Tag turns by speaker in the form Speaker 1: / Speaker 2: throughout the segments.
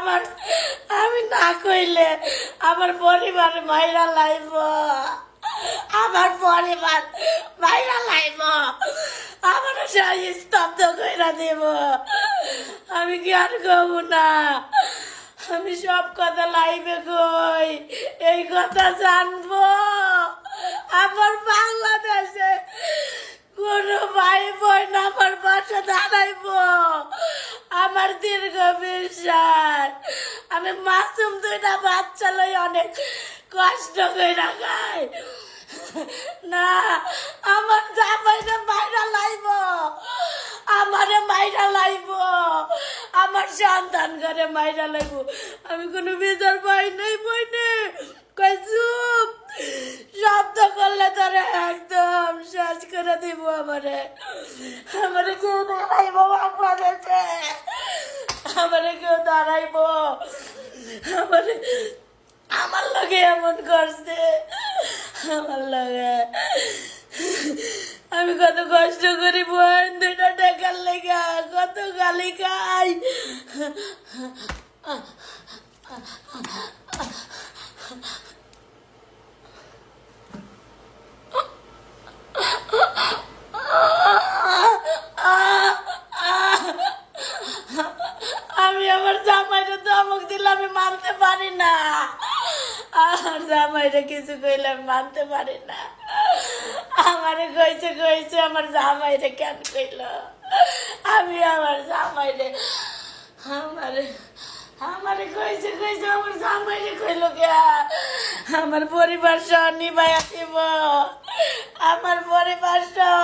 Speaker 1: আমার আমি না কইলে আমার পরিবার মাইরা লাইব, আমার পরিবার মাইরা লাইব, আমার স্তব্ধ কইরা দেব। আমি কি আর কব না? আমি সব কথা লাইভে কই, এই কথা জানবো আমার বাংলাদেশে কোনো ভাই বোন আমার পাশে দাঁড়াইব। আমার দীর্ঘ বিশ্বাস আমি মাসুম দুইটা বাচ্চা লই অনেক কষ্ট করে খাই না। আমার জামাইরে মাইরা লাইব, আমারে মাইরা লাইব, আমার সন্তান ঘরে মাইরা লাইব। আমি কোনো বিচার পাই নাই, বই নেই কই চুপ। শব্দ করলে তোরে একদম শেষ করে দিব। আমারে আমারে কেউ দাঁড়াইব বাংলাদেশে, আমারে কেউ দাঁড়াইব। আমারে আমার লগে এমন করছে, আমার লগে আমি কত কষ্ট করি বোন দুইটা টাকার লেগা, কত গালি খাই। আমি আমার জামাইটা ধমক দিলে আমি মানতে পারি না। আমার জামাইটা কিছু কইলে আমি মানতে পারি না। আমারে কইছে কইছে আমার জামাইরে কেন কইল? আমি আমার জামাইরে আমারে আমারে কইছে কইছে আমার জামাইরে কইল কে? আমার পরিবার সহ নিবাইয়া দিব, আমার পরিবার সহ,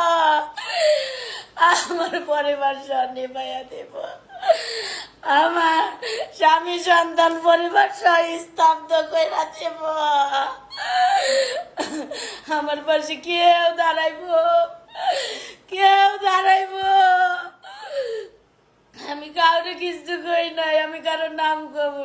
Speaker 1: আমার পরিবার সহ নিবাইয়া দিব। আমার স্বামী সন্তান পরিবার সহ স্তব্ধ কইরা দেব। আমার পাশে কেউ দাঁড়াইব, কেউ দাঁড়াইব। আমি কাউরে কিছু কই নাই, আমি কারো নাম কব